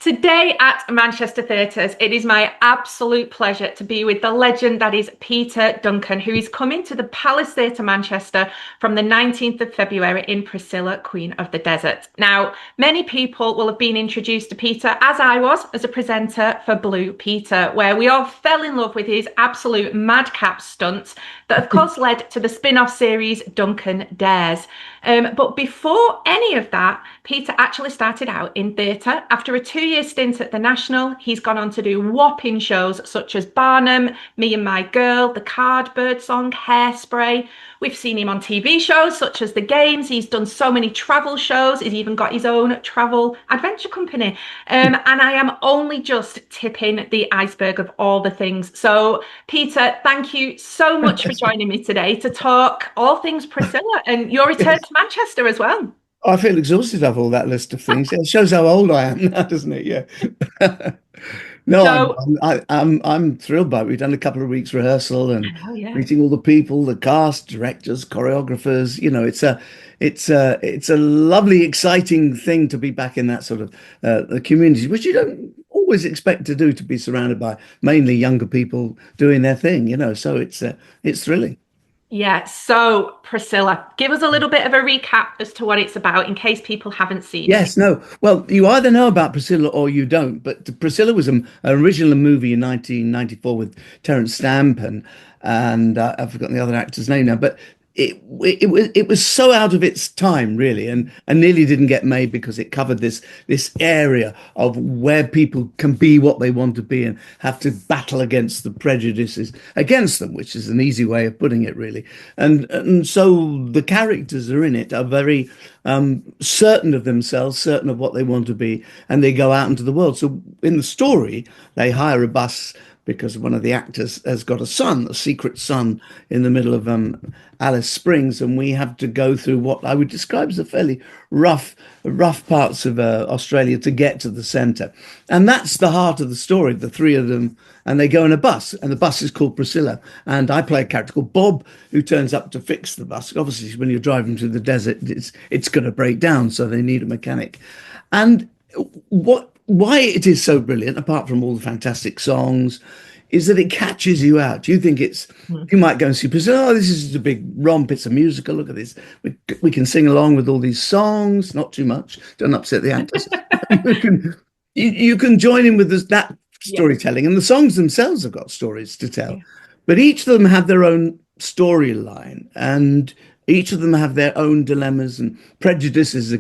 Today at Manchester Theatres, it is my absolute pleasure to be with the legend that is Peter Duncan, who is coming to the Palace Theatre Manchester from the 19th of February in Priscilla Queen of the Desert. Now, many people will have been introduced to Peter, as I was, as a presenter for Blue Peter, where we all fell in love with his absolute madcap stunts that, of course, led to the spin-off series Duncan Dares. But before any of that, Peter actually started out in theatre. After a 2-year stint at the National, he's gone on to do whopping shows such as Barnum, Me and My Girl, The Cardbird Song, Hairspray. We've seen him on TV shows such as The Games. He's done so many travel shows. He's even got his own travel adventure company. And I am only just tipping the iceberg of all the things. So, Peter, thank you so much for joining me today to talk all things Priscilla and your return to Manchester as well. I feel exhausted of all that list of things. It shows how old I am now, doesn't it? Yeah. No, So, I'm thrilled by it. We've done a couple of weeks rehearsal and yeah. meeting all the people, the cast, directors, choreographers. You know, it's a lovely, exciting thing to be back in that sort of the community, which you don't always expect to do, to be surrounded by mainly younger people doing their thing. You know, so it's thrilling. Yeah, so Priscilla, give us a little bit of a recap as to what it's about in case people haven't seen it. Yes, no. Well, you either know about Priscilla or you don't. But Priscilla was an original movie in 1994 with Terence Stamp and I've forgotten the other actor's name now. But it was so out of its time, really, and nearly didn't get made because it covered this area of where people can be what they want to be and have to battle against the prejudices against them, which is an easy way of putting it, really. And so the characters are in it are very certain of themselves, certain of what they want to be, and they go out into the world. So in the story, they hire a bus because one of the actors has got a son, a secret son, in the middle of Alice Springs, and we have to go through what I would describe as a fairly rough parts of Australia to get to the centre. And that's the heart of the story, the three of them, and they go in a bus, and the bus is called Priscilla, and I play a character called Bob, who turns up to fix the bus. Obviously, when you're driving through the desert, it's going to break down, so they need a mechanic. And why it is so brilliant, apart from all the fantastic songs, is that it catches you out. You think you might go and see Priscilla. Oh, this is a big romp. It's a musical. Look at this. We can sing along with all these songs. Not too much. Don't upset the actors. you can join in with that storytelling, and the songs themselves have got stories to tell. But each of them have their own storyline, and each of them have their own dilemmas and prejudices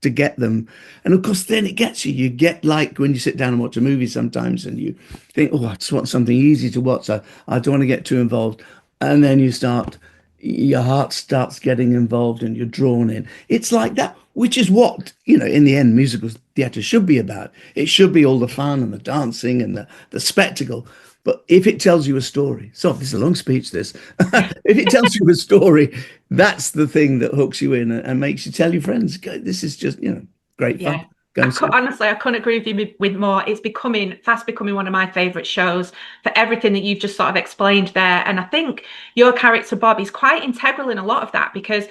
to get them. And of course, then it gets you. You get like when you sit down and watch a movie sometimes and you think, oh, I just want something easy to watch. I don't want to get too involved. And then your heart starts getting involved and you're drawn in. It's like that, which is what, in the end, musical theatre should be about. It should be all the fun and the dancing and the spectacle. But if it tells you a story, so this is a long speech, this, if it tells you a story, that's the thing that hooks you in and makes you tell your friends, this is just, great fun. Honestly, I couldn't agree with you with more. It's fast becoming one of my favourite shows for everything that you've just sort of explained there. And I think your character, Bob, is quite integral in a lot of that because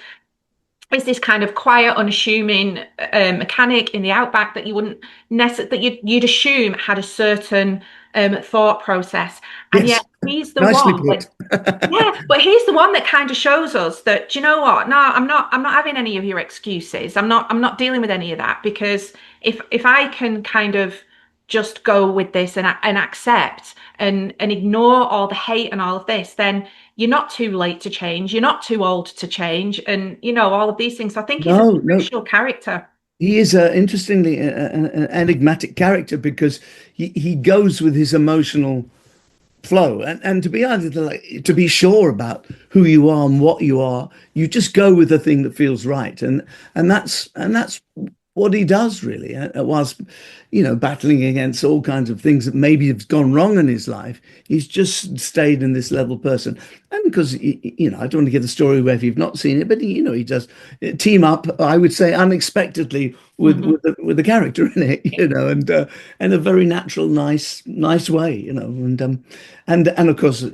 it's this kind of quiet, unassuming mechanic in the Outback that you wouldn't necessarily, you'd assume had a certain thought process, and Yes. yet he's the Nicely one put. but he's the one that kind of shows us that, do you know what? No, I'm not having any of your excuses. I'm not dealing with any of that, because if I can kind of just go with this and accept and ignore all the hate and all of this, then you're not too late to change. You're not too old to change, and all of these things. So I think he's a crucial character. He is interestingly an enigmatic character because he goes with his emotional flow, and to be honest, to be sure about who you are and what you are, you just go with the thing that feels right, and that's what he does, really, whilst battling against all kinds of things that maybe have gone wrong in his life. He's just stayed in this level person, and because I don't want to give the story away if you've not seen it, but he does team up, I would say, unexpectedly with the character in it, and in a very natural, nice way, and of course,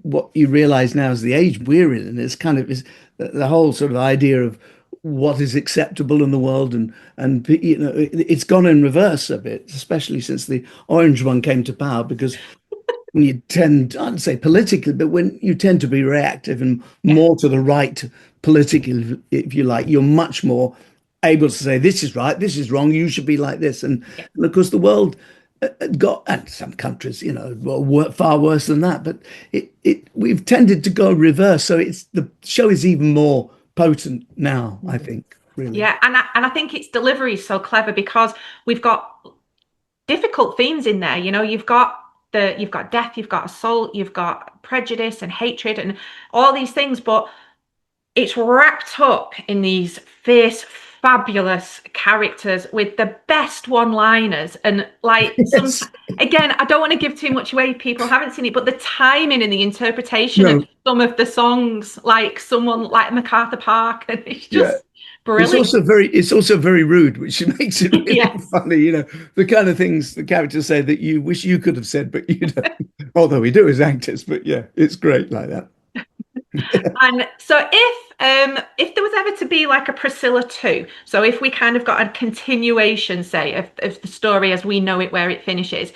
what you realise now is the age we're in is kind of is the whole sort of idea of what is acceptable in the world, and you know it's gone in reverse a bit, especially since the orange one came to power, because when you tend, I'd say politically, but when you tend to be reactive and Yeah, more to the right politically, if you like, you're much more able to say this is right, this is wrong, you should be like this. yeah, And of course, the world got, and some countries, you know, far worse than that. But we've tended to go reverse. So it's the show is even more potent now, I think, really. yeah. And I think its delivery is so clever because we've got difficult themes in there. You know, you've got death, you've got assault, you've got prejudice and hatred and all these things, but it's wrapped up in these fierce, fabulous characters with the best one-liners. And like some, Yes. again, I don't want to give too much away. People haven't seen it, but the timing and the interpretation of No. some of the songs, like someone like MacArthur Park, and it's Yeah. just brilliant. It's also very rude, which makes it really Yes. funny, you know, the kind of things the characters say that you wish you could have said, but you don't. Although we do as actors, but yeah, it's great like that. And so if there was ever to be like a Priscilla 2, so if we kind of got a continuation, say, of the story as we know it where it finishes,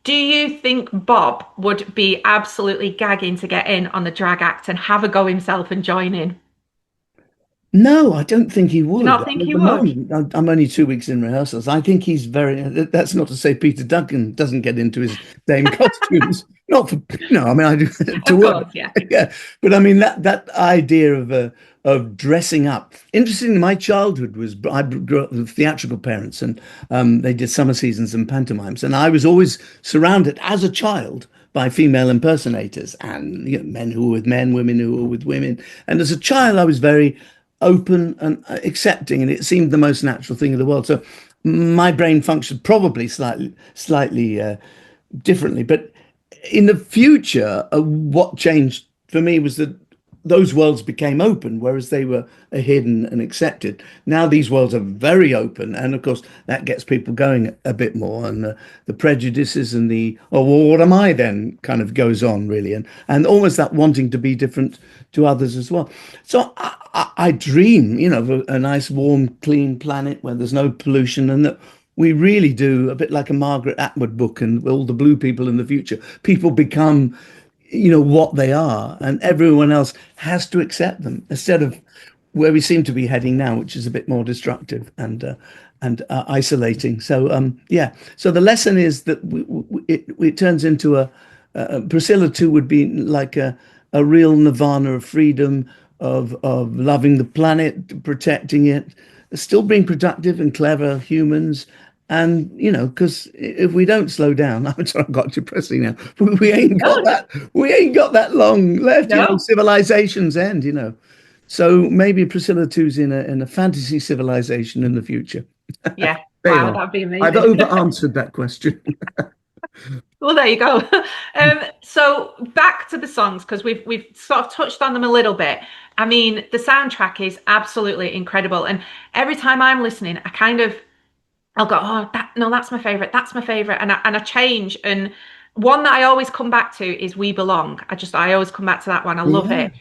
do you think Bob would be absolutely gagging to get in on the drag act and have a go himself and join in? No, I don't think he Do you would. not think At he the would? moment, I'm only 2 weeks in rehearsals. I think he's very. That's not to say Peter Duncan doesn't get into his same costumes. Not for no. I mean, I do to Of work. course, yeah. Yeah, but I mean that idea of dressing up. Interestingly, my childhood was I grew up with theatrical parents, and they did summer seasons and pantomimes, and I was always surrounded as a child by female impersonators and you know, men who were with men, women who were with women. And as a child, I was very open and accepting, and it seemed the most natural thing in the world. So my brain functioned probably slightly differently. But in the future, what changed for me was that those worlds became open, whereas they were hidden and accepted. Now these worlds are very open, and of course that gets people going a bit more, and the prejudices and the oh, well, what am I then kind of goes on really, and almost that wanting to be different to others as well. So I dream, you know, of a nice, warm, clean planet where there's no pollution, and that we really do a bit like a Margaret Atwood book and all the blue people in the future. People become you know what they are, and everyone else has to accept them instead of where we seem to be heading now, which is a bit more destructive and isolating. So yeah, so the lesson is that it turns into Priscilla 2 would be like a real nirvana of freedom, of loving the planet, protecting it, still being productive and clever humans. And you know, because if we don't slow down, I'm sorry, I got depressing now. No, We ain't got that long left. You know, no. civilizations end. You know, so maybe Priscilla two's in a fantasy civilization in the future. Yeah. There you Wow, are. that'd be I've amazing. over answered that question. Well, there you go. So back to the songs because we've sort of touched on them a little bit. I mean, the soundtrack is absolutely incredible, and every time I'm listening, I'll go, oh, that's my favorite. That's my favorite, and I change. And one that I always come back to is "We Belong." I always come back to that one. I love Yeah, it.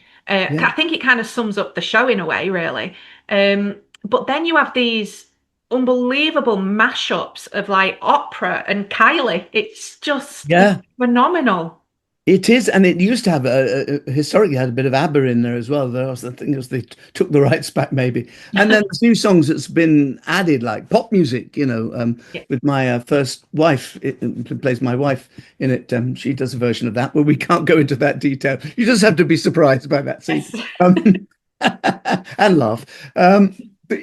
yeah, I think it kind of sums up the show in a way, really. But then you have these unbelievable mashups of like opera and Kylie. It's yeah. phenomenal. It is, and it used to have historically had a bit of ABBA in there as well. There was, I think it was they took the rights back maybe, and then there's new songs that's been added like pop music. You know, Yeah. with my first wife, it plays my wife in it. She does a version of that, but we can't go into that detail. You just have to be surprised by that scene, Yes. um, and laugh. But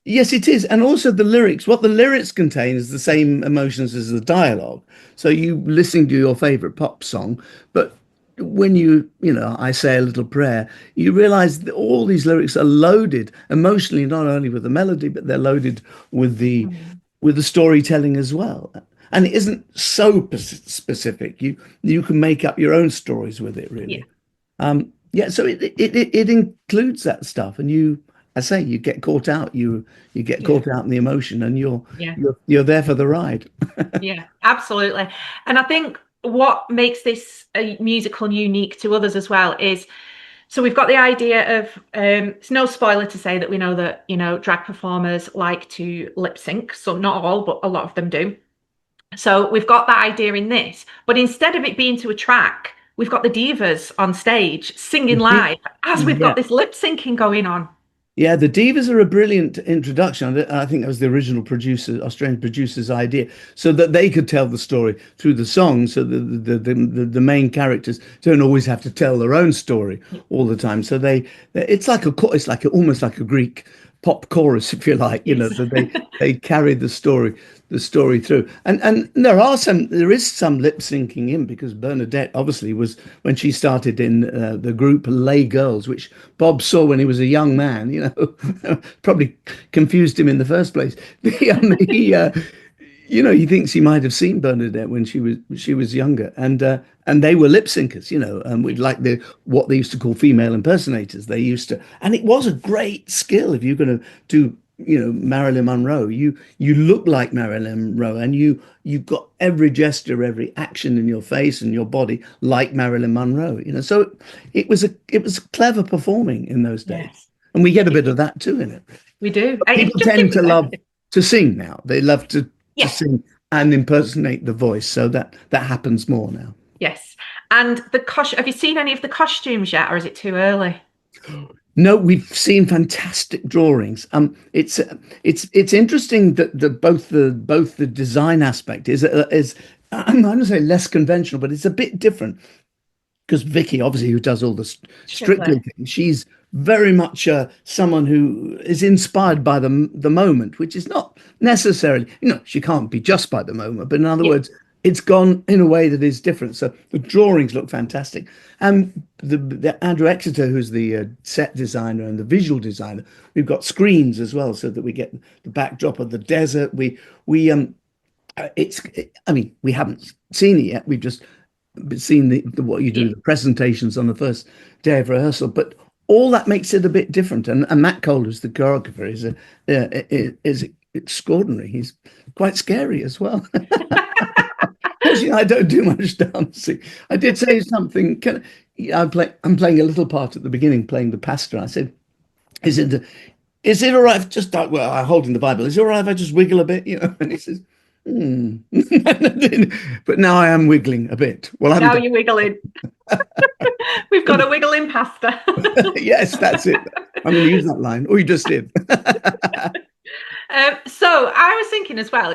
yes, it is, and also the lyrics. What the lyrics contain is the same emotions as the dialogue. So you listening to your favorite pop song, but when you know, I say a little prayer, you realize that all these lyrics are loaded emotionally, not only with the melody, but they're loaded with Mm. the storytelling as well. And it isn't so specific. You can make up your own stories with it, Yeah. really. Yeah, so it includes that stuff, and I say, you get caught out. You get Yeah. caught out in the emotion, and Yeah. you're there for the ride. Yeah, absolutely. And I think what makes this a musical unique to others as well is So we've got the idea of, it's no spoiler to say that we know that, drag performers like to lip sync. So not all, but a lot of them do. So we've got that idea in this, but instead of it being to a track, we've got the divas on stage singing live as we've got Yeah. this lip syncing going on. Yeah, the divas are a brilliant introduction. I think that was the original producer, Australian producer's idea, so that they could tell the story through the song. So the main characters don't always have to tell their own story all the time. So it's like almost like a Greek pop chorus, if you like. Yes. So they carry the story through. And there is some lip syncing in, because Bernadette obviously was, when she started in the group Lay Girls, which Bob saw when he was a young man, probably confused him in the first place. He thinks he might have seen Bernadette when she was younger, and they were lip syncers, with like what they used to call female impersonators. They used to, and it was a great skill. If you're going to do, Marilyn Monroe, you look like Marilyn Monroe, and you've got every gesture, every action in your face and your body like Marilyn Monroe. So it was clever performing in those days, Yes. and we get a bit of that too in it. We do. People tend to love to sing now. They love to sing and impersonate the voice, so that happens more now. Yes. And have you seen any of the costumes yet, or is it too early? No, we've seen fantastic drawings. It's interesting that both the design aspect is I'm not going to say less conventional, but it's a bit different, because Vicky, obviously, who does all the Strictly things, she's very much someone who is inspired by the moment, which is not necessarily, she can't be just by the moment, but in other words, it's gone in a way that is different. So the drawings look fantastic. And the Andrew Exeter, who's the set designer and the visual designer, we've got screens as well, so that we get the backdrop of the desert. We haven't seen it yet. We've just seen what you do, the presentations on the first day of rehearsal, but all that makes it a bit different. And Matt Cole, who's the choreographer, is extraordinary. He's quite scary as well. I don't do much dancing. I did say something. I'm playing a little part at the beginning, playing the pastor. I said, "Is it all right if just I'm holding the Bible? Is it all right if I just wiggle a bit?" And he says, But now I am wiggling a bit. Well, now you're wiggling. We've got a wiggling pastor. Yes, that's it. I'm going to use that line. Oh, you just did. So I was thinking as well,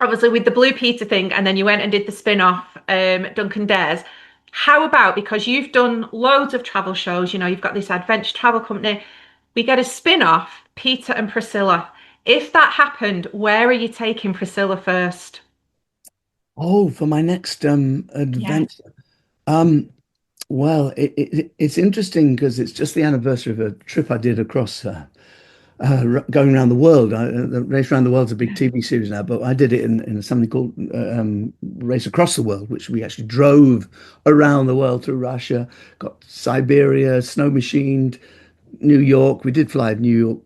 obviously with the Blue Peter thing, and then you went and did the spin-off, Duncan Dares. How about, because you've done loads of travel shows, you've got this adventure travel company, we get a spin-off, Peter and Priscilla. If that happened, where are you taking Priscilla first? Oh, for my next adventure. Well, it's interesting, because it's just the anniversary of a trip I did across going around the world. The Race Around the World's a big TV series now, but I did it in something called Race Across the World, which we actually drove around the world through Russia, got Siberia, snow machined, New York. We did fly New York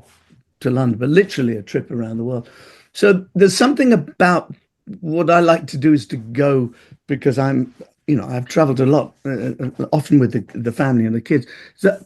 to London, but literally a trip around the world. So there's something about what I like to do is to go, because I've traveled a lot, often with the family and the kids. So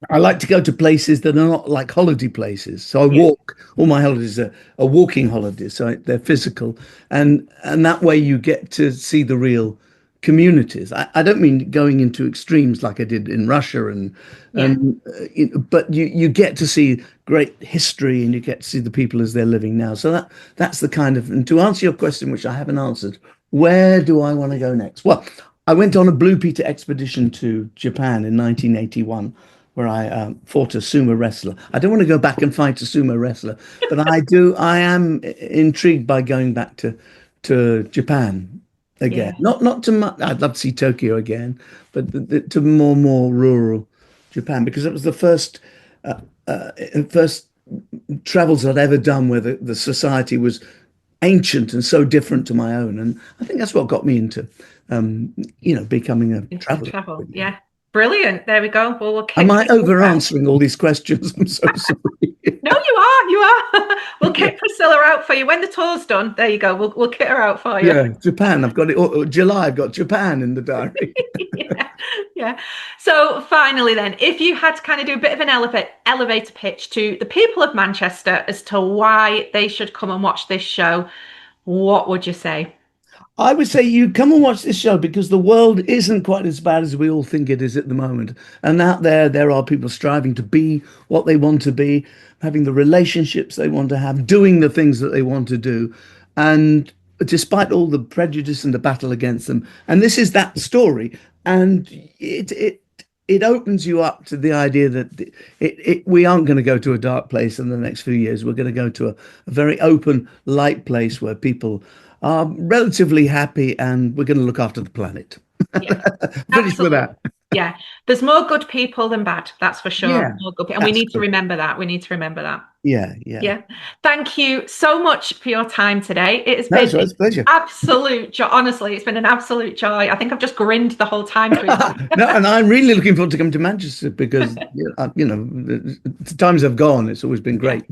I like to go to places that are not like holiday places. So I walk. All my holidays are walking holidays, so they're physical, and that way you get to see the real communities. I don't mean going into extremes like I did in Russia, but you get to see great history, and you get to see the people as they're living now. So that's the kind of. And to answer your question, which I haven't answered, where do I want to go next? Well, I went on a Blue Peter expedition to Japan in 1981. Where I fought a sumo wrestler. I don't want to go back and fight a sumo wrestler, but I am intrigued by going back to Japan again. Not to much. I'd love to see Tokyo again, but to more rural Japan, because it was the first travels I'd ever done where the society was ancient and so different to my own, and I think that's what got me into becoming a traveler. Travel, yeah. Brilliant. There we go. Well, Am I over answering all these questions? I'm so sorry. No, you are. We'll kit Priscilla out for you when the tour's done. There you go. We'll kit her out for you. Yeah, Japan. I've got it. July, I've got Japan in the diary. Yeah, yeah. So finally, then, if you had to kind of do a bit of an elevator pitch to the people of Manchester as to why they should come and watch this show, what would you say? I would say you come and watch this show because the world isn't quite as bad as we all think it is at the moment. And out there are people striving to be what they want to be, having the relationships they want to have, doing the things that they want to do. And despite all the prejudice and the battle against them, and this is that story, and it opens you up to the idea that we aren't going to go to a dark place in the next few years. We're going to go to a very open, light place where people are relatively happy, and we're going to look after the planet. Yeah, Finish with that. Yeah, there's more good people than bad, that's for sure. Yeah, more good people. And we need to remember that. We need to remember that. Yeah. Thank you so much for your time today. It has been It's a pleasure. Absolute joy. Honestly, it's been an absolute joy. I think I've just grinned the whole time through. No, and I'm really looking forward to come to Manchester because the times have gone. It's always been great.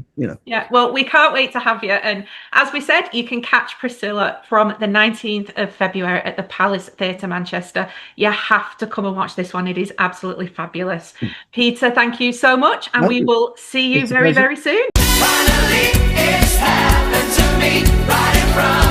Yeah, well, we can't wait to have you. And as we said, you can catch Priscilla from the 19th of February at the Palace Theatre, Manchester. You have to come and watch this one. It is absolutely fabulous. Peter, thank you so much, and we will see you very, very soon. Finally, it's happened to me right in front.